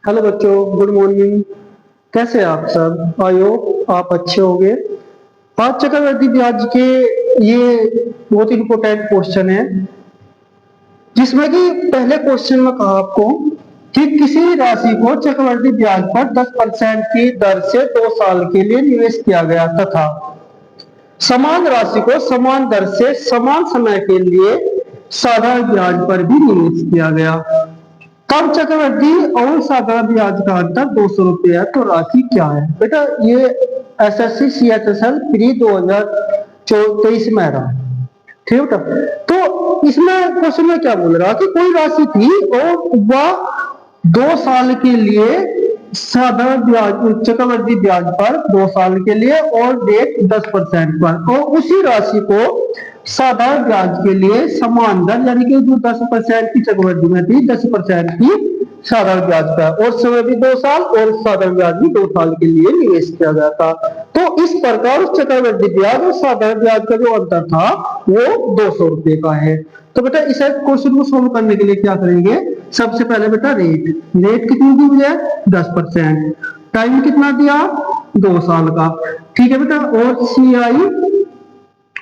Hello बच्चों, good morning. कैसे हैं आप सब? आई होप आप अच्छे होंगे। आज चक्रवृद्धि ब्याज के ये बहुत इंपॉर्टेंट क्वेश्चन है, जिसमें कि पहले क्वेश्चन में कहा आपको कि किसी राशि को चक्रवृद्धि ब्याज पर 10% की दर से 2 साल के लिए निवेश किया गया तथा समान राशि को समान दर से समान समय के लिए साधारण ब्याज पर भी निवेश किया गया, तब चक्रवृद्धि और साधारण ब्याज का अंतर 200 रुपये है। तो राशि क्या है बेटा? ये एसएससी CHSL प्री 2023 में रहा। ठीक है बेटा। तो इसमें क्वेश्चन में क्या बोल रहा कि कोई राशि थी और वह 2 साल के लिए साधारण ब्याज चक्रवृद्धि ब्याज पर 2 साल के लिए और रेट 10% पर, और उसी राशि को साधारण ब्याज के लिए समान दर यानी कि जो 10% की चक्रवृद्धि में थी 10% की साधारण ब्याज पर, और समय भी 2 साल और साधारण ब्याज भी 2 साल के लिए निवेश किया गया था। तो इस प्रकार चक्रवृद्धि ब्याज और साधारण ब्याज का जो अंतर था वो 200 रुपये का है। तो बेटा इस क्वेश्चन को सोल्व करने के लिए क्या करेंगे? सबसे पहले बेटा रेट कितनी दी हुई है? 10%। टाइम कितना दिया? 2 साल का। ठीक है बेटा। और CI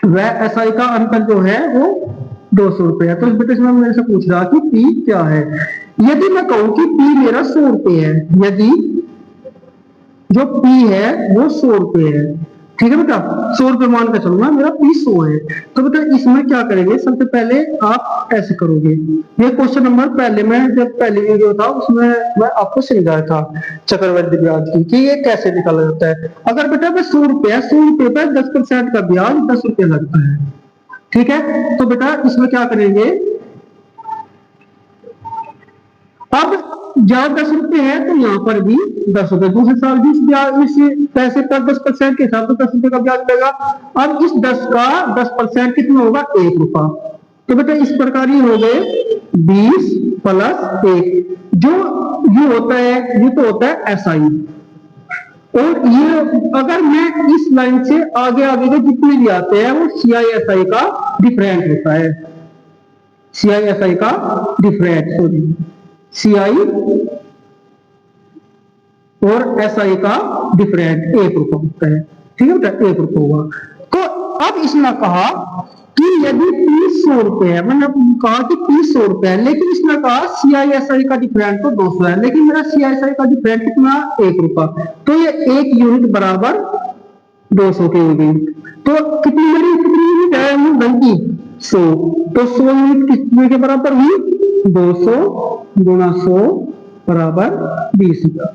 व SI का अंतर जो है वो 200 रुपये है। तो बेटा इसमें मेरे से पूछ रहा कि P क्या है। यदि मैं कहूं कि P मेरा 100 रुपये है, यदि जो P है वो 100 रुपये है, ठीक है बेटा, 100 रुपये मान के चलूंगा, मेरा P 100 है। तो बेटा इसमें क्या करेंगे? सबसे पहले आप ऐसे करोगे, ये क्वेश्चन नंबर पहले में जब पहली वीडियो था उसमें मैं आपको समझाया था चक्रवृद्धि ब्याज की कि ये कैसे निकाला जाता है। अगर बेटा मैं 100 रुपये 100 रुपये पर 10% का ब्याज 10 रुपये लगता है, ठीक है। तो बेटा इसमें क्या करेंगे? अब जहां 10 रुपये है तो यहाँ पर भी 10 रुपये, दूसरे साल भी इस पैसे पर 10% के हिसाब से 10 रुपये का ब्याज लगेगा। अब इस 10 का 10% कितना होगा? 1 रुपया। तो बेटा इस प्रकार ये हो गए 20 + 1, जो ये होता है, ये तो होता है SI। और ये अगर मैं इस लाइन से आगे आगे के जितने भी आते हैं वो CI/SI का डिफरेंट होता है। CI/SI का डिफरेंट, सॉरी, CI और SI का डिफरेंट 1 रुपया होता है। ठीक है बेटा, 1 रुपया होगा। तो अब इसने कहा कि यदि P 100 रुपये है, मैंने कहा कि P 100 रुपये है, लेकिन इसने कहा CI/SI का डिफरेंट तो 200 है, लेकिन मेरा CI/SI का डिफरेंट कितना? 1 रुपया। तो ये 1 यूनिट बराबर 200 की हो गई। तो कितनी यूनिट है? वो बनती 100। तो 100 यूनिट कितने के बराबर हुई? 200 गुणा 100 बराबर 20,000।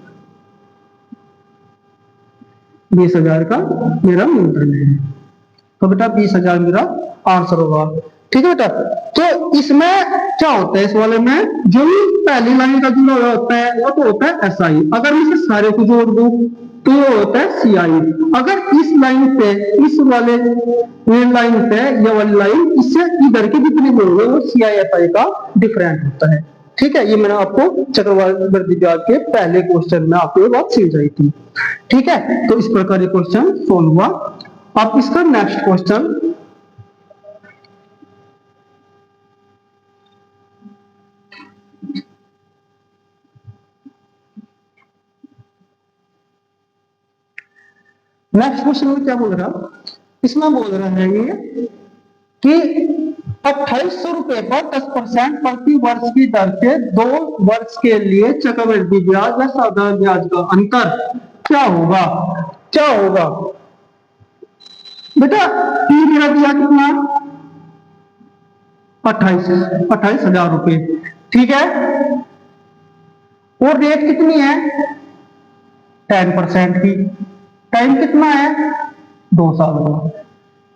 20,000 का मेरा मूलधन है। तो बेटा 20,000 मेरा आंसर होगा। ठीक है बेटा। तो इसमें क्या होता है? इस वाले में जो पहली लाइन का जुड़ा हुआ होता है वो तो होता है SI। अगर मैं इसे सारे को जोड़ दूं तो वो होता है CI। अगर इस लाइन पे, इस वाले लाइन पे, ये वाली लाइन इससे इधर की जितनी जोड़ोगे वो CI/SI का डिफरेंट होता है। ठीक है। ये मैंने आपको चक्रवृद्धि ब्याज के पहले क्वेश्चन में आपको ये बात समझाई थी। ठीक है। तो इस प्रकार ये क्वेश्चन सोल्व हुआ। अब इसका नेक्स्ट क्वेश्चन, नेक्स्ट क्वेश्चन में क्या बोल रहा? इसमें बोल रहा है ये कि 2800 रुपये पर 10% प्रति वर्ष की दर से 2 वर्ष के लिए चक्रवृद्धि ब्याज या साधारण ब्याज का अंतर क्या होगा? क्या होगा बेटा? P मेरा दिया कितना? 28,000 रुपये, ठीक है। और रेट कितनी है? 10% की। टाइम कितना है? 2 साल का।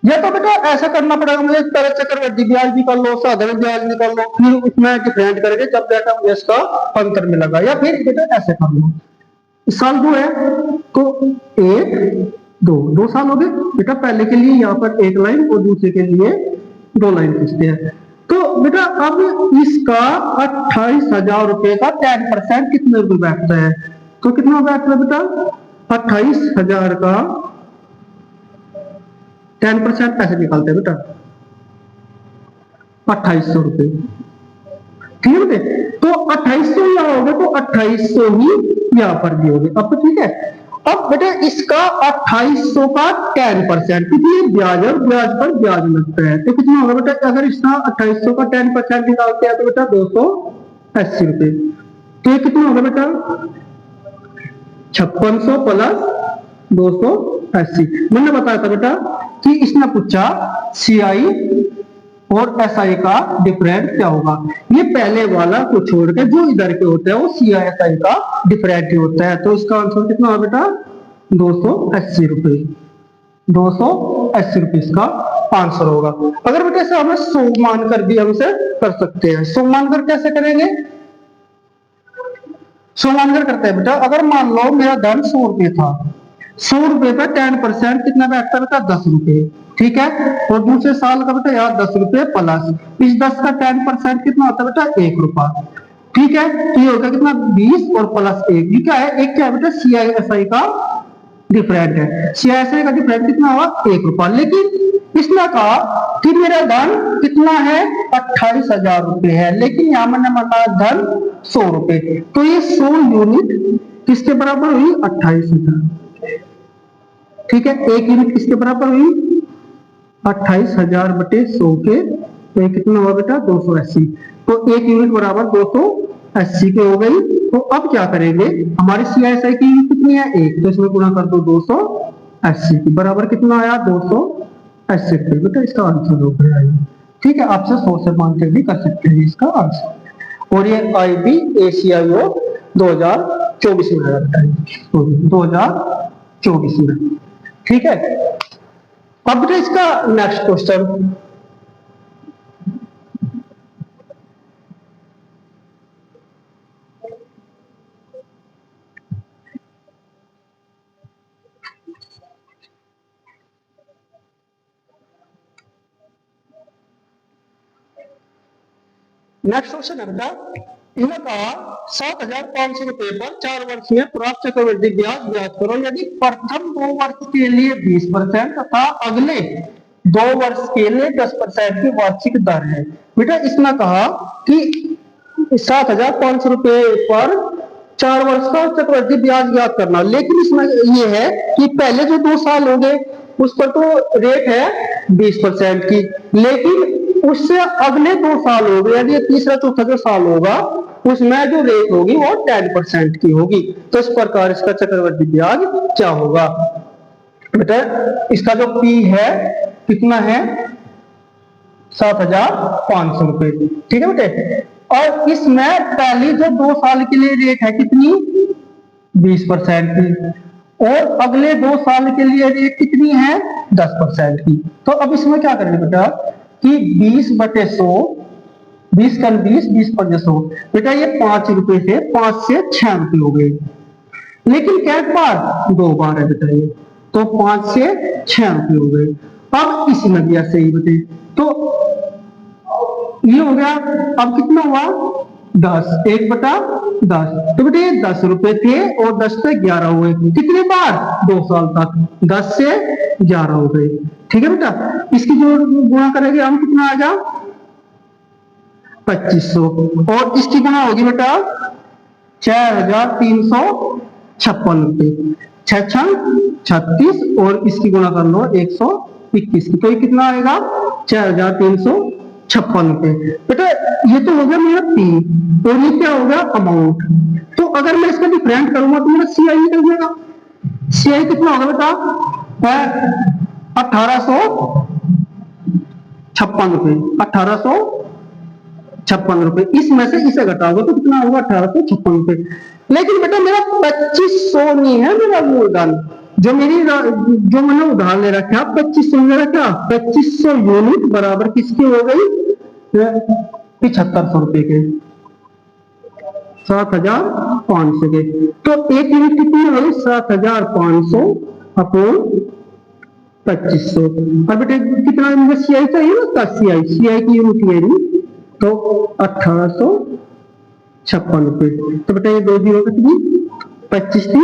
या तो बेटा ऐसा करना पड़ेगा मुझे, पहले चक्रवृद्धि ब्याज निकाल लो, साधारण ब्याज निकाल लो, फिर उसमें डिफरेंट करके जब बेटा मुझे इसका अंतर मिलेगा, या फिर बेटा ऐसे कर लो। साल 2 है तो 1 2 2 साल हो गए बेटा। पहले के लिए यहाँ पर 1 लाइन और दूसरे के लिए 2 लाइन खींचते हैं। तो बेटा अब इसका 28,000 रुपये का 10% कितने रुपए बैठता है? तो कितना बैठता है बेटा? 28,000 का 10% पैसे निकालते हैं बेटा, 2800 रुपये। ठीक है बेटे। तो 2800 यहाँ हो गया, तो 2800 ही यहाँ पर भी हो गए। अब तो ठीक है। अब बेटे इसका 2800 का 10% कितनी ब्याज है, ब्याज पर ब्याज लगता है, तो कितना होगा बेटा, अगर इसका 2800 का 10% निकालते हैं तो बेटा 280 रुपए। तो ये कितना होगा बेटा, 5600 प्लस 280। मैंने बताया था बेटा कि इसने पूछा सीआई और एसआई का डिफरेंट क्या होगा। ये पहले वाला को छोड़ के जो इधर के होते हैं वो सीआई एसआई का डिफरेंट ही होता है। तो इसका आंसर कितना होगा बेटा, 280 रुपए। 280 रुपए इसका आंसर होगा। अगर बेटा इसे हमें 100 मानकर भी हमसे कर सकते हैं। 100 मानकर कैसे करेंगे, 100 मानकर करते हैं बेटा। अगर मान लो मेरा धन 100 रुपए था, 100 रुपए का 10% कितना बैठता है बेटा, 10 रुपए, ठीक है। और दूसरे साल का बेटा यार 10 रुपए प्लस इस 10 का 10% कितना होता है बेटा, 1 रुपया, ठीक है। तो ये होगा कितना, 20 और प्लस 1, ये क्या है, एक क्या है बेटा, सीआईएसआई का डिफरेंट है। सीआईएसआई का डिफरेंट कितना हुआ, 1 रुपया। लेकिन इसने कहा कि मेरा धन कितना है, 28,000 रुपए है, लेकिन यहां मैंने बताया धन 100 रुपए, तो ये 100 यूनिट किसके बराबर हुई, 28,000, ठीक है। एक यूनिट किसके बराबर हुई, 28,000 बटे 100 के, तो कितना हुआ बेटा, 280। तो एक यूनिट बराबर 280 के हो गई। तो अब क्या करेंगे, हमारी सीआईएसआई की यूनिट कितनी है, 1, तो इसमें गुणा कर दो 280 की, बराबर कितना आया, 280 रुपए। बेटा इसका आंसर हो गया, ठीक है। आपसे 100 से मान के भी कर सकते हैं इसका आंसर। और ये IBACIO 2024 में आया बेटा, 2024 में, ठीक है। अब बेटा इसका नेक्स्ट क्वेश्चन, नेक्स्ट क्वेश्चन है बेटा, इन्होंने कहा 7,500 रुपए पर 4 वर्ष में प्राप्त चक्रवृद्धि ब्याज ब्याज करो यदि प्रथम 2 वर्ष के लिए 20% तथा अगले 2 वर्ष के लिए 10% की वार्षिक दर है। बेटा इसने कहा कि 7,500 रुपए पर 4 वर्ष का चक्रवृद्धि ब्याज ज्ञात करना, लेकिन इसमें ये है कि पहले जो 2 साल हो गए उस पर तो रेट है 20% की, लेकिन उससे अगले 2 साल हो गए, यदि तीसरा चौथा जो साल होगा उसमें जो रेट होगी वो 10% की होगी। तो इस प्रकार इसका चक्रवृद्धि ब्याज क्या होगा बेटा, इसका जो P है कितना है, 7,500 रुपए, ठीक है बेटे। और इसमें पहली जो 2 साल के लिए रेट है कितनी, 20% की, और अगले 2 साल के लिए रेट कितनी है, 10% की। तो अब इसमें क्या करेंगे बेटा कि 20 बटे 100, 20 कम 20, 20 पर 100, बेटा ये 5 रुपए से 5 से 6 रुपए हो गए, लेकिन कैट बार 2 बार है बेटा ये, तो 5 से 6 रुपए हो गए। अब इसी में भी ऐसे ही बेटे, तो ये हो गया, अब कितना हुआ, 10, 1 बटा 10, तो बेटे 10 रुपए थे और 10 से 11 हुए, कितने बार, 2 साल तक, 10 से 11 हो गए, ठीक है बेटा। इसकी जो गुणा करेंगे हम कितना आएगा, 2500, और इसकी गुणा होगी बेटा 6,356 रुपए, 6 36, और इसकी गुणा कर लो 121 की, तो ये कितना आएगा, 6,356 रुपए। बेटा ये तो हो गया मेरा P, और ये क्या होगा, अमाउंट। तो अगर मैं इसका डिफरेंट करूंगा तो मेरा CI निकल जाएगा। CI कितना होगा बेटा, 1,856 रुपए, 1,856 रुपए। इसमें से इसे घटाओगे तो कितना होगा, 1,856 रुपए। लेकिन बेटा मेरा 2500 नहीं है मेरा मूलधन, जो मैंने उधार ले रखा, 2500 ले रखा, 2500 यूनिट बराबर किसकी हो गई, 7,500 रुपए के, 7,500 के। तो एक यूनिट कितनी हो गई, 7,500 अपॉन 2500। अब बेटे कितना मुझे CI चाहिए ना, CI की यूनिट ये रही, तो 1,856 रुपए। तो बेटा ये 2 जीरो कितनी, 25 थी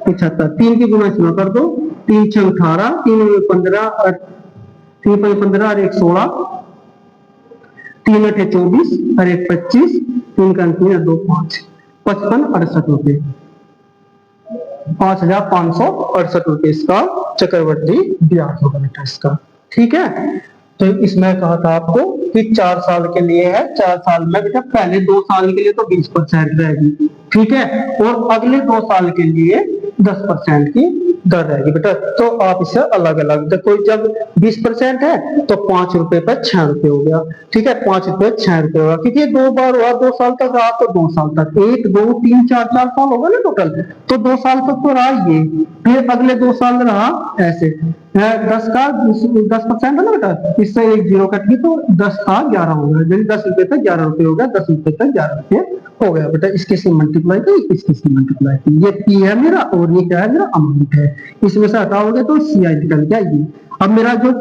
75, 3 की गुना इसमें कर दो, 3 6 18, 3 15, 3 15 और 1 16, 3 अठे 24 और 1 25, 3 का 3 2 5, 55 68 रुपए, 5,568 रुपए इसका चक्रवर्ती ब्याज होगा बेटा इसका। ठीक है, तो इसमें कहा था आपको कि 4 साल के लिए है, 4 साल में बेटा पहले 2 साल के लिए तो 20% रहेगी, ठीक है, और अगले 2 साल के लिए 10% की दर रहेगी बेटा। तो आप इसे अलग अलग देखो, जब 20% है तो 5 रुपए पर 6 रुपए हो गया, ठीक है, 5 रुपए 6 रुपए होगा, क्योंकि 2 बार हुआ, 2 साल तक रहा तो 2 साल तक, 1 2 3 4 4 साल होगा ना टोटल, तो 2 साल तक तो रहा ये, फिर अगले 2 साल रहा ऐसे 10% है ना बेटा, इससे एक जीरो कट गई तो 10 का 11 हो गया, यानी 10 रुपए तक 11 रुपए हो गया, 10 रुपए तक 11 रुपए हो गया बेटा। इसके से मल्टीप्लाई की, इसके से मल्टीप्लाई की, ये पी है मेरा और ये क्या है मेरा अमाउंट है, इसमें से हटाओगे तो सी आई निकल गया ये। अब मेरा जो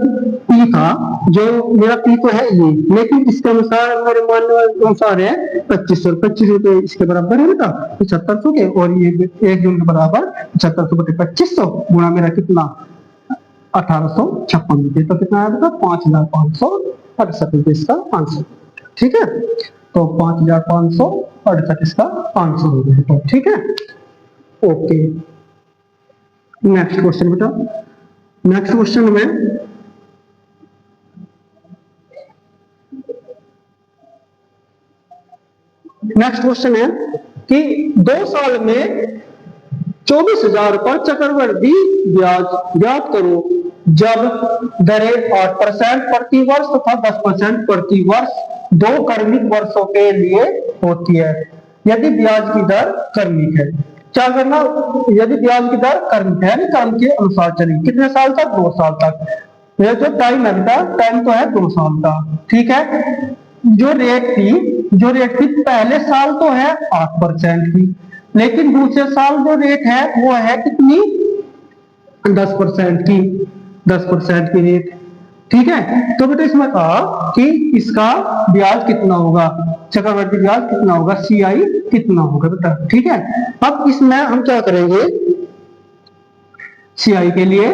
पी था, जो मेरा पी तो है ये, लेकिन इसके अनुसार मेरे मानने अनुसार है 2500 रुपए इसके बराबर है बेटा 7500 के, और ये 1 जून के बराबर 7500 बटे 2500 गुणा मेरा कितना 1856 रुपए, तो कितना आया बेटा 5568 रुपए इसका आंसर। ठीक है, तो 5568 इसका आंसर हो गया, ठीक है। ओके, नेक्स्ट क्वेश्चन बेटा, नेक्स्ट क्वेश्चन में नेक्स्ट क्वेश्चन है कि 2 साल में 24,000 पर चक्रवृद्धि ब्याज ज्ञात करो जब दरें 8% प्रति वर्ष तथा 10% प्रति वर्ष 2 क्रमिक वर्षों के लिए होती है, यदि ब्याज की दर क्रमिक है। क्या करना, यदि ब्याज की दर क्रमिक है, क्रम के अनुसार चलेगी, कितने साल तक 2 साल तक, यह जो टाइम है बेटा, टाइम तो है 2 साल का, ठीक है। जो रेट थी पहले साल तो है 8% की, लेकिन दूसरे साल जो रेट है वो है कितनी 10% की, 10% की रेट, ठीक है। तो बेटा इसमें कहा कि इसका ब्याज कितना होगा, चक्रवर्ती ब्याज कितना होगा, सी आई कितना होगा बेटा, ठीक है। अब इसमें हम क्या करेंगे, सी आई के लिए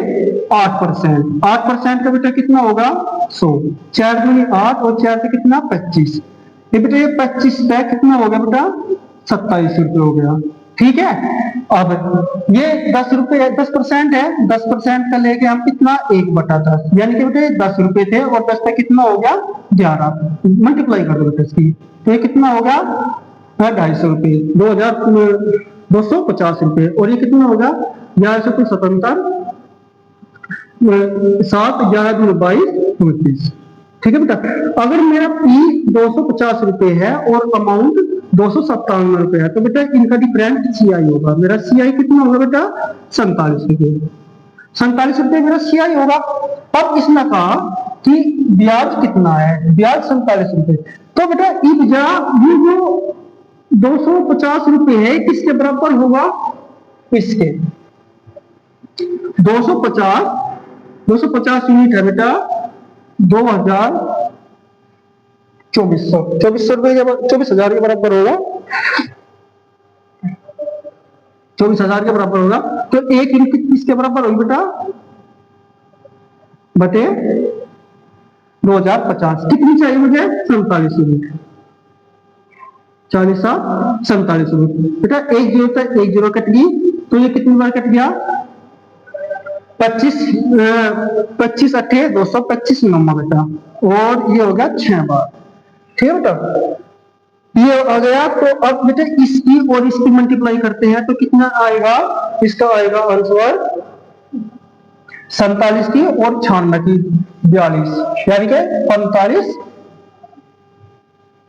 8% का बेटा कितना होगा 100, 4 दूनी 8 और 4 पे कितना 25, ये बेटा ये 25 पे कितना हो गया बेटा 27 रुपए हो गया, ठीक है। अब ये 10 रुपए 10% है, 10% का लेके हम कितना 1/10, यानी कि बेटा 10 रुपए थे और 10 पे कितना हो गया 11, मल्टीप्लाई कर दो बेटा इसकी, तो ये कितना हो गया 250 रुपए, 2250 रुपए, और ये कितना होगा 1177 7 11 22 29, ठीक है बेटा। अगर मेरा पी 250 रुपए है और अमाउंट 257 रुपए है, तो बेटा इनका डिफरेंट सी आई होगा, मेरा सी आई कितना होगा बेटा 47 रुपए, 47 रुपए मेरा सी आई होगा। अब इसने कहा कि ब्याज कितना है, ब्याज 47 रुपए, तो बेटा ये जो 250 रुपए है किसके बराबर होगा, इसके 250 यूनिट है बेटा 2400 रुपए 24,000 के बराबर होगा, 24,000 के बराबर होगा, तो 1 यूनिट किसके बराबर होगी बेटा बटे 2050, कितनी चाहिए मुझे 47 यूनिट, 40 47 यूनिट बेटा, 1 जीरो तक 1 जीरो कट गई, तो ये कितनी बार कट गया 25 अट्ठे 225 नंबर बेटा, और ये हो गया 6 बार, ठीक है बेटा। ये आ गया, तो अब बेटा इसकी और इसकी मल्टीप्लाई करते हैं तो कितना आएगा, इसका आएगा आंसर 47 की और 96 की 42, यानी कि 45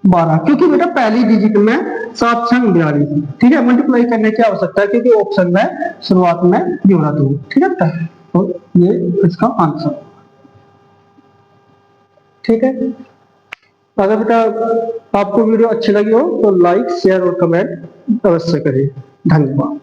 12, क्योंकि बेटा पहली डिजिट में 7 6 42, ठीक है, मल्टीप्लाई करने की आवश्यकता है क्योंकि ऑप्शन में शुरुआत में जोड़ा दो, ठीक है बेटा, तो ये इसका आंसर, ठीक है। अगर बेटा आपको वीडियो अच्छी लगी हो तो लाइक शेयर और कमेंट अवश्य करें, धन्यवाद।